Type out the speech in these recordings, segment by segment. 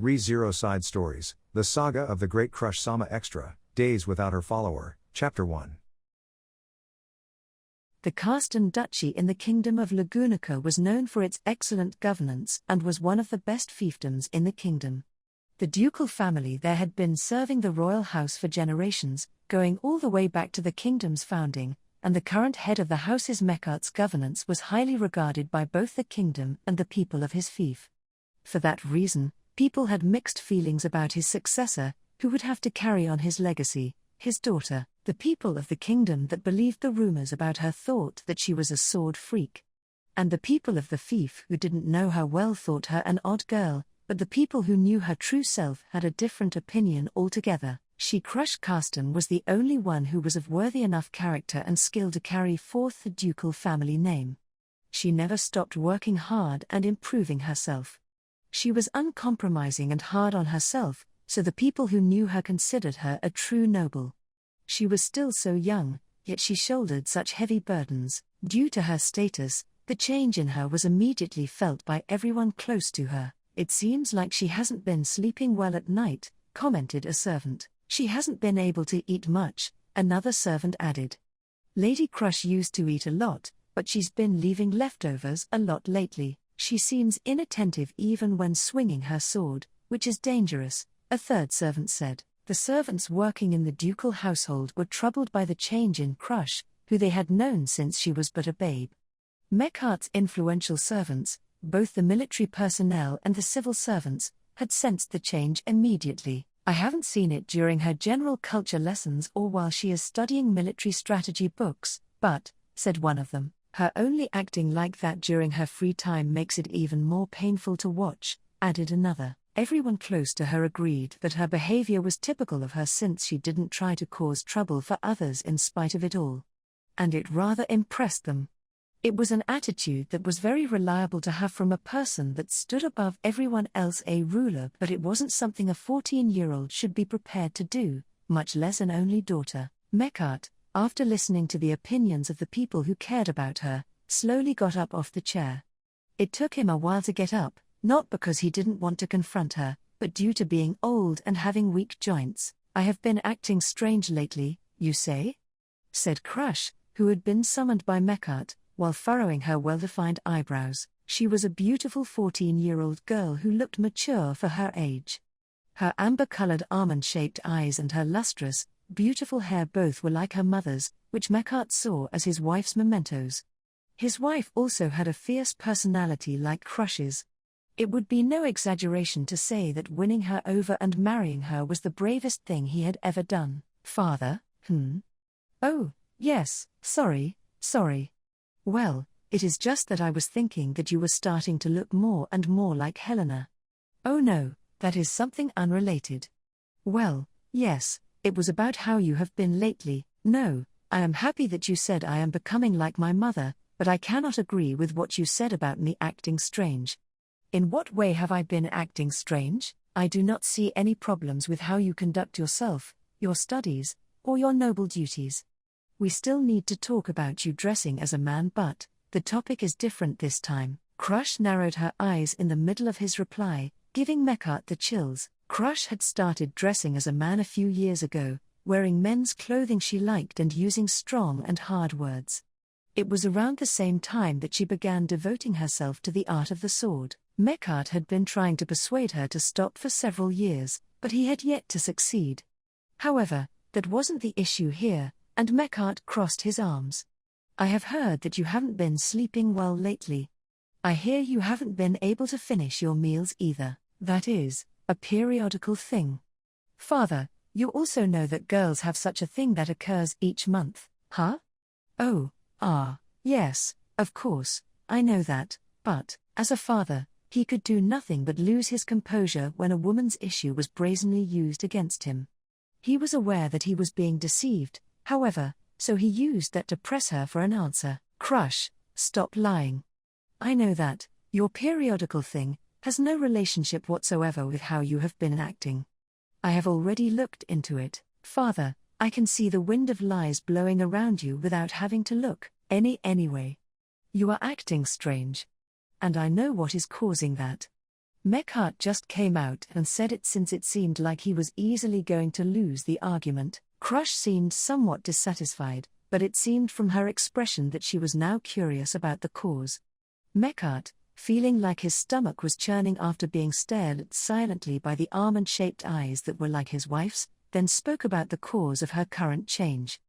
ReZero Side Stories, The Saga of the Great Crusch Sama Extra, Days Without Her Follower, Chapter 1. The Karsten Duchy in the Kingdom of Lagunica was known for its excellent governance and was one of the best fiefdoms in the kingdom. The ducal family there had been serving the royal house for generations, going all the way back to the kingdom's founding, and the current head of the house's Mechart's governance was highly regarded by both the kingdom and the people of his fief. For that reason, people had mixed feelings about his successor, who would have to carry on his legacy, his daughter. The people of the kingdom that believed the rumors about her thought that she was a sword freak. And the people of the fief who didn't know her well thought her an odd girl, but the people who knew her true self had a different opinion altogether. Crusch Karsten was the only one who was of worthy enough character and skill to carry forth the ducal family name. She never stopped working hard and improving herself. She was uncompromising and hard on herself, so the people who knew her considered her a true noble. She was still so young, yet she shouldered such heavy burdens. Due to her status, the change in her was immediately felt by everyone close to her. "It seems like she hasn't been sleeping well at night," commented a servant. "She hasn't been able to eat much," another servant added. "Lady Crusch used to eat a lot, but she's been leaving leftovers a lot lately. She seems inattentive even when swinging her sword, which is dangerous," a third servant said. The servants working in the ducal household were troubled by the change in Crusch, who they had known since she was but a babe. Mechart's influential servants, both the military personnel and the civil servants, had sensed the change immediately. "I haven't seen it during her general culture lessons or while she is studying military strategy books, but," said one of them, "her only acting like that during her free time makes it even more painful to watch," added another. Everyone close to her agreed that her behavior was typical of her since she didn't try to cause trouble for others in spite of it all. And it rather impressed them. It was an attitude that was very reliable to have from a person that stood above everyone else, a ruler, but it wasn't something a 14-year-old should be prepared to do, much less an only daughter. Mechart, after listening to the opinions of the people who cared about her, slowly got up off the chair. It took him a while to get up, not because he didn't want to confront her, but due to being old and having weak joints. "I have been acting strange lately, you say?" said Crusch, who had been summoned by Mechart, while furrowing her well-defined eyebrows. She was a beautiful 14-year-old girl who looked mature for her age. Her amber-colored almond-shaped eyes and her lustrous, beautiful hair both were like her mother's, which Mechart saw as his wife's mementos. His wife also had a fierce personality like Crusch's. It would be no exaggeration to say that winning her over and marrying her was the bravest thing he had ever done. "Father, Oh, yes, sorry. Well, it is just that I was thinking that you were starting to look more and more like Helena." "Oh no, that is something unrelated." "Well, yes, it was about how you have been lately." "No, I am happy that you said I am becoming like my mother, but I cannot agree with what you said about me acting strange." "In what way have I been acting strange? I do not see any problems with how you conduct yourself, your studies, or your noble duties. We still need to talk about you dressing as a man, but the topic is different this time." Crusch narrowed her eyes in the middle of his reply, giving Mechart the chills. Crusch had started dressing as a man a few years ago, wearing men's clothing she liked and using strong and hard words. It was around the same time that she began devoting herself to the art of the sword. Mechart had been trying to persuade her to stop for several years, but he had yet to succeed. However, that wasn't the issue here, and Mechart crossed his arms. "I have heard that you haven't been sleeping well lately. I hear you haven't been able to finish your meals either. That is a periodical thing. Father, you also know that girls have such a thing that occurs each month, huh?" "Oh, yes, of course, I know that," but, as a father, he could do nothing but lose his composure when a woman's issue was brazenly used against him. He was aware that he was being deceived, however, so he used that to press her for an answer. "Crusch, stop lying. I know that your periodical thing has no relationship whatsoever with how you have been acting. I have already looked into it. Father, I can see the wind of lies blowing around you without having to look anyway. You are acting strange. And I know what is causing that. Meckhart just came out and said it since it seemed like he was easily going to lose the argument. Crusch seemed somewhat dissatisfied, but it seemed from her expression that she was now curious about the cause. Meckhart, feeling like his stomach was churning after being stared at silently by the almond-shaped eyes that were like his wife's, then spoke about the cause of her current change.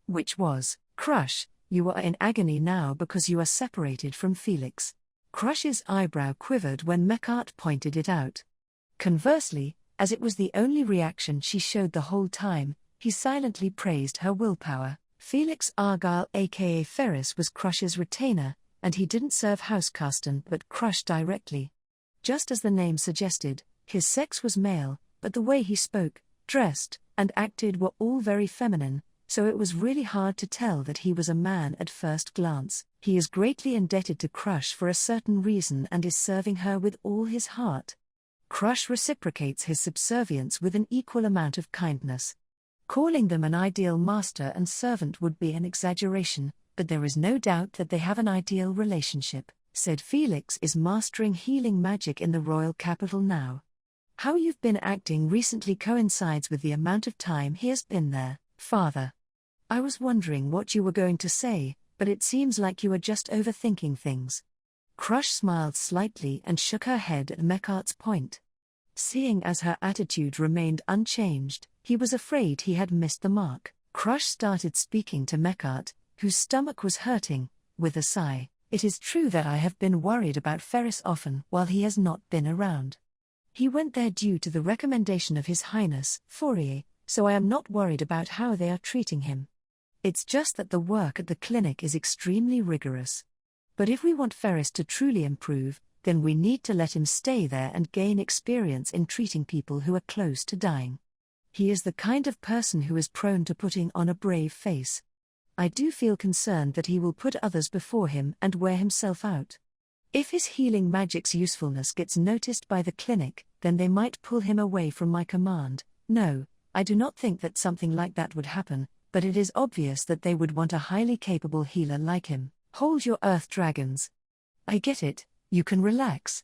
Which was, "Crusch, you are in agony now because you are separated from Felix." Crusch's eyebrow quivered when Meckhart pointed it out. Conversely, as it was the only reaction she showed the whole time, he silently praised her willpower. Felix Argyle aka Ferris was Crusch's retainer, and he didn't serve housecarsten but Crusch directly. Just as the name suggested, his sex was male, but the way he spoke, dressed, and acted were all very feminine, so it was really hard to tell that he was a man at first glance. He is greatly indebted to Crusch for a certain reason and is serving her with all his heart. Crusch reciprocates his subservience with an equal amount of kindness. Calling them an ideal master and servant would be an exaggeration, but there is no doubt that they have an ideal relationship. Said Felix is mastering healing magic in the royal capital now. How you've been acting recently coincides with the amount of time he has been there, father. I was wondering what you were going to say, but it seems like you are just overthinking things. Crusch smiled slightly and shook her head at Meckhart's point. Seeing as her attitude remained unchanged, he was afraid he had missed the mark. Crusch started speaking to Meckhart, whose stomach was hurting, with a sigh. It is true that I have been worried about Ferris often while he has not been around. He went there due to the recommendation of His Highness, Fourier, so I am not worried about how they are treating him. It's just that the work at the clinic is extremely rigorous. But if we want Ferris to truly improve, then we need to let him stay there and gain experience in treating people who are close to dying. He is the kind of person who is prone to putting on a brave face. I do feel concerned that he will put others before him and wear himself out. If his healing magic's usefulness gets noticed by the clinic, then they might pull him away from my command. No, I do not think that something like that would happen, but it is obvious that they would want a highly capable healer like him. Hold your earth dragons. I get it, you can relax.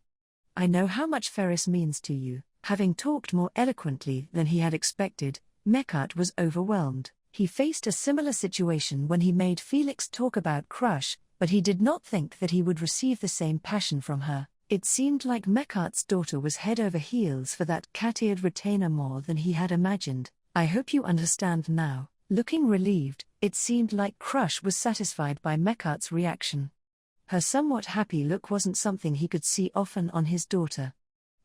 I know how much Ferris means to you. Having talked more eloquently than he had expected, Meckhart was overwhelmed. He faced a similar situation when he made Felix talk about Crusch, but he did not think that he would receive the same passion from her. It seemed like Meckhart's daughter was head over heels for that cat-eared retainer more than he had imagined. I hope you understand now. Looking relieved, it seemed like Crusch was satisfied by Meckhart's reaction. Her somewhat happy look wasn't something he could see often on his daughter.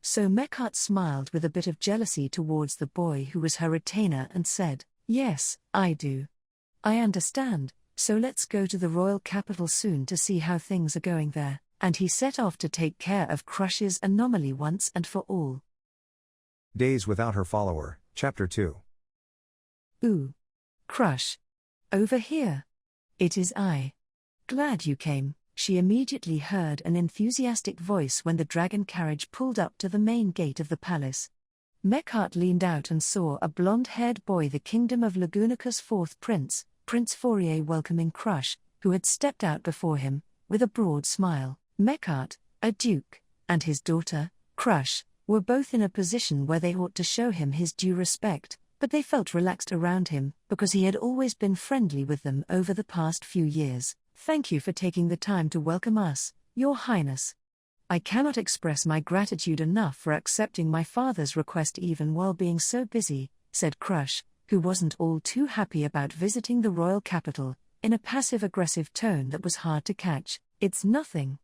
So Meckhart smiled with a bit of jealousy towards the boy who was her retainer and said, "Yes, I do. I understand, so let's go to the royal capital soon to see how things are going there." And he set off to take care of Crusch's anomaly once and for all. Days without her follower, Chapter 2. Ooh. Crusch. Over here. It is I. Glad you came. She immediately heard an enthusiastic voice when the dragon carriage pulled up to the main gate of the palace. Meckhart leaned out and saw a blonde-haired boy, the kingdom of Lagunica's fourth prince, Prince Fourier, welcoming Crusch, who had stepped out before him, with a broad smile. Meckhart, a duke, and his daughter, Crusch, were both in a position where they ought to show him his due respect, but they felt relaxed around him because he had always been friendly with them over the past few years. "Thank you for taking the time to welcome us, Your Highness. I cannot express my gratitude enough for accepting my father's request even while being so busy," said Crusch, who wasn't all too happy about visiting the royal capital, in a passive-aggressive tone that was hard to catch. "It's nothing.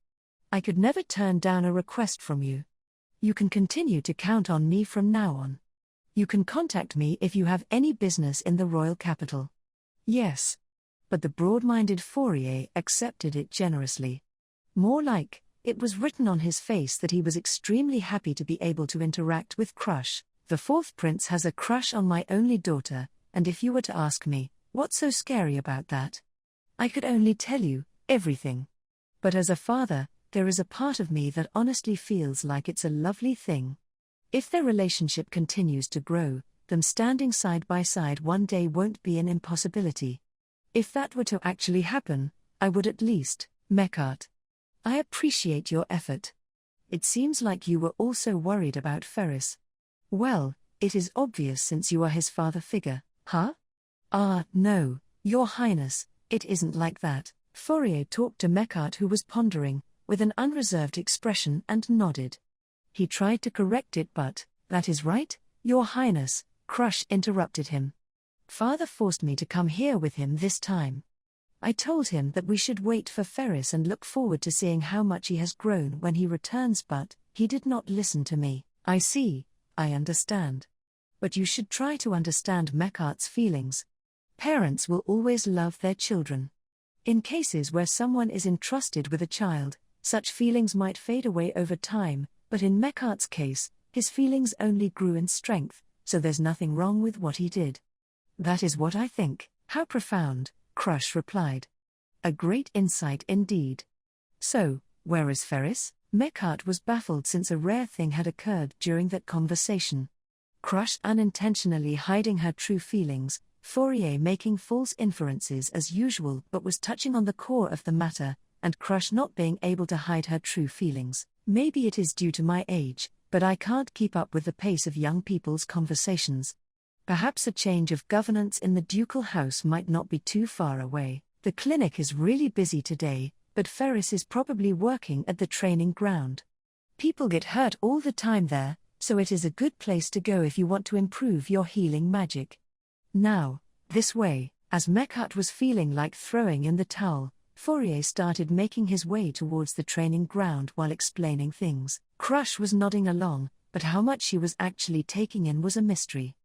I could never turn down a request from you. You can continue to count on me from now on. You can contact me if you have any business in the royal capital." "Yes." But the broad-minded Fourier accepted it generously. More like, it was written on his face that he was extremely happy to be able to interact with Crusch. "The fourth prince has a crush on my only daughter, and if you were to ask me, what's so scary about that? I could only tell you, everything. But as a father, there is a part of me that honestly feels like it's a lovely thing. If their relationship continues to grow, them standing side by side one day won't be an impossibility. If that were to actually happen, I would at least." "Meckhart. I appreciate your effort. It seems like you were also worried about Ferris. Well, it is obvious since you are his father figure, huh? Ah, no, Your Highness, it isn't like that. Fourier talked to Mechart, who was pondering, with an unreserved expression, and nodded. He tried to correct it, but, that is right, Your Highness, Crusch interrupted him. Father forced me to come here with him this time. I told him that we should wait for Ferris and look forward to seeing how much he has grown when he returns, but he did not listen to me. I see, I understand. But you should try to understand Mechart's feelings. Parents will always love their children. In cases where someone is entrusted with a child, such feelings might fade away over time, but in Mechart's case, his feelings only grew in strength, so there's nothing wrong with what he did. That is what I think. How profound, Crusch replied. A great insight indeed. So, where is Ferris? Mechart was baffled since a rare thing had occurred during that conversation. Crusch unintentionally hiding her true feelings, Fourier making false inferences as usual, but was touching on the core of the matter, and Crusch not being able to hide her true feelings. Maybe it is due to my age, but I can't keep up with the pace of young people's conversations. Perhaps a change of governance in the ducal house might not be too far away. The clinic is really busy today, but Ferris is probably working at the training ground. People get hurt all the time there, so it is a good place to go if you want to improve your healing magic. Now, this way. As Mechart was feeling like throwing in the towel, Fourier started making his way towards the training ground while explaining things. Crusch was nodding along, but how much she was actually taking in was a mystery.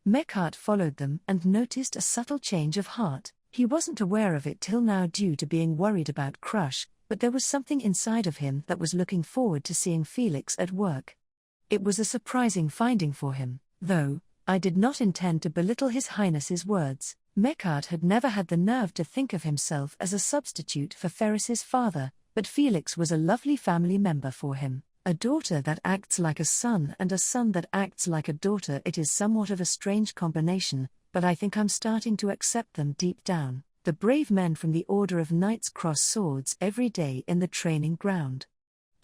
Mechart followed them and noticed a subtle change of heart. He wasn't aware of it till now due to being worried about Crusch, but there was something inside of him that was looking forward to seeing Felix at work. It was a surprising finding for him, though. I did not intend to belittle His Highness's words. Mechart had never had the nerve to think of himself as a substitute for Ferris's father, but Felix was a lovely family member for him. A daughter that acts like a son and a son that acts like a daughter. It is somewhat of a strange combination, but I think I'm starting to accept them deep down. The brave men from the Order of Knights cross swords every day in the training ground.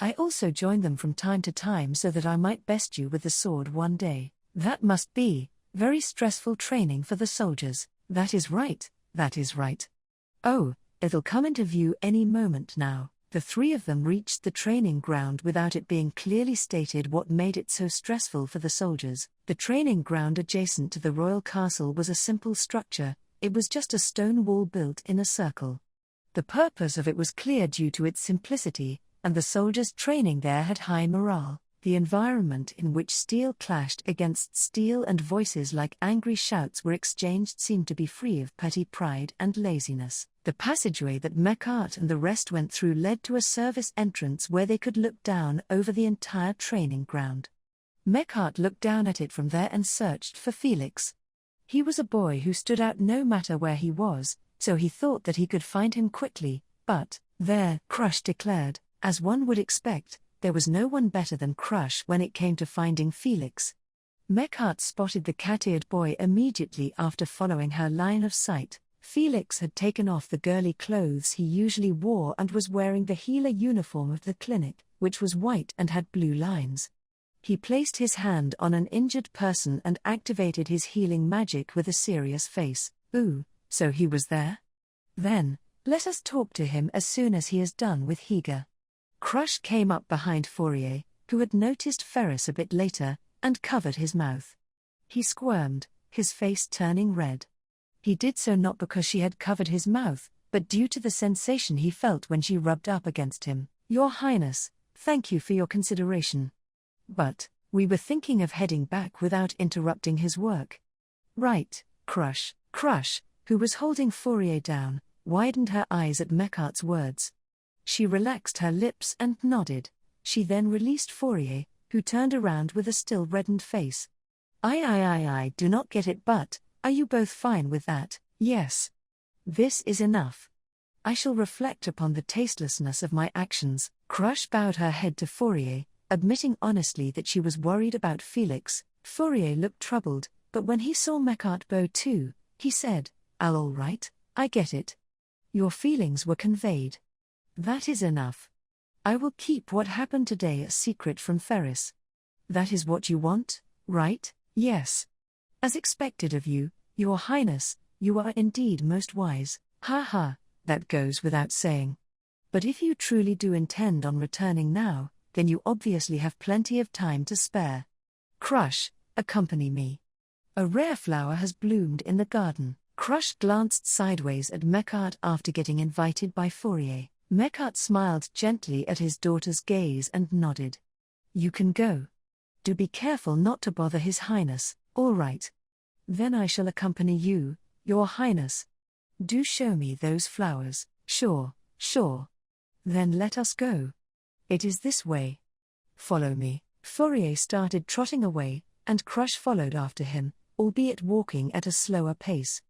I also join them from time to time so that I might best you with the sword one day. That must be very stressful training for the soldiers. That is right, that is right. Oh, it'll come into view any moment now. The three of them reached the training ground without it being clearly stated what made it so stressful for the soldiers. The training ground adjacent to the royal castle was a simple structure. It was just a stone wall built in a circle. The purpose of it was clear due to its simplicity, and the soldiers training there had high morale. The environment in which steel clashed against steel and voices like angry shouts were exchanged seemed to be free of petty pride and laziness. The passageway that Mechart and the rest went through led to a service entrance where they could look down over the entire training ground. Mechart looked down at it from there and searched for Felix. He was a boy who stood out no matter where he was, so he thought that he could find him quickly, but, there, Crusch declared, as one would expect, there was no one better than Crusch when it came to finding Felix. Mechart spotted the cat-eared boy immediately after following her line of sight. Felix had taken off the girly clothes he usually wore and was wearing the healer uniform of the clinic, which was white and had blue lines. He placed his hand on an injured person and activated his healing magic with a serious face. Ooh, so he was there? Then, let us talk to him as soon as he is done with Higa. Crusch came up behind Fourier, who had noticed Ferris a bit later, and covered his mouth. He squirmed, his face turning red. He did so not because she had covered his mouth, but due to the sensation he felt when she rubbed up against him. Your Highness, thank you for your consideration. But, we were thinking of heading back without interrupting his work. Right, Crusch. Crusch, who was holding Fourier down, widened her eyes at Mechart's words. She relaxed her lips and nodded. She then released Fourier, who turned around with a still reddened face. I do not get it, but, are you both fine with that? Yes. This is enough. I shall reflect upon the tastelessness of my actions. Crusch bowed her head to Fourier, admitting honestly that she was worried about Felix. Fourier looked troubled, but when he saw Mechart bow too, he said, all right, I get it. Your feelings were conveyed. That is enough. I will keep what happened today a secret from Ferris. That is what you want, right? Yes. As expected of you, Your Highness, you are indeed most wise. Ha ha, that goes without saying. But if you truly do intend on returning now, then you obviously have plenty of time to spare. Crusch, accompany me. A rare flower has bloomed in the garden. Crusch glanced sideways at Mechart after getting invited by Fourier. Mechart smiled gently at his daughter's gaze and nodded. You can go. Do be careful not to bother His Highness. All right. Then I shall accompany you, Your Highness. Do show me those flowers. Sure, sure. Then let us go. It is this way. Follow me. Fourier started trotting away, and Crusch followed after him, albeit walking at a slower pace.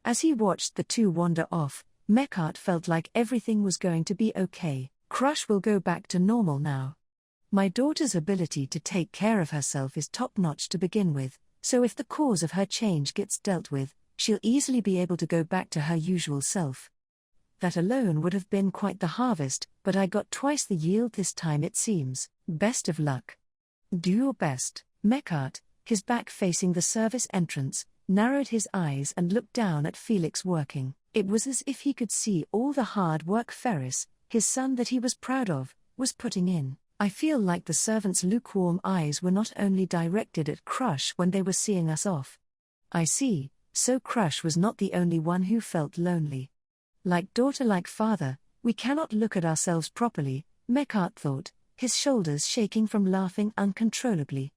As he watched the two wander off, Mechart felt like everything was going to be okay. Crusch will go back to normal now. My daughter's ability to take care of herself is top-notch to begin with, so if the cause of her change gets dealt with, she'll easily be able to go back to her usual self. That alone would have been quite the harvest, but I got twice the yield this time it seems. Best of luck. Do your best. Mechart, his back facing the service entrance, narrowed his eyes and looked down at Felix working. It was as if he could see all the hard work Ferris, his son that he was proud of, was putting in. I feel like the servants' lukewarm eyes were not only directed at Crusch when they were seeing us off. I see, so Crusch was not the only one who felt lonely. Like daughter like father, we cannot look at ourselves properly, Mechart thought, his shoulders shaking from laughing uncontrollably.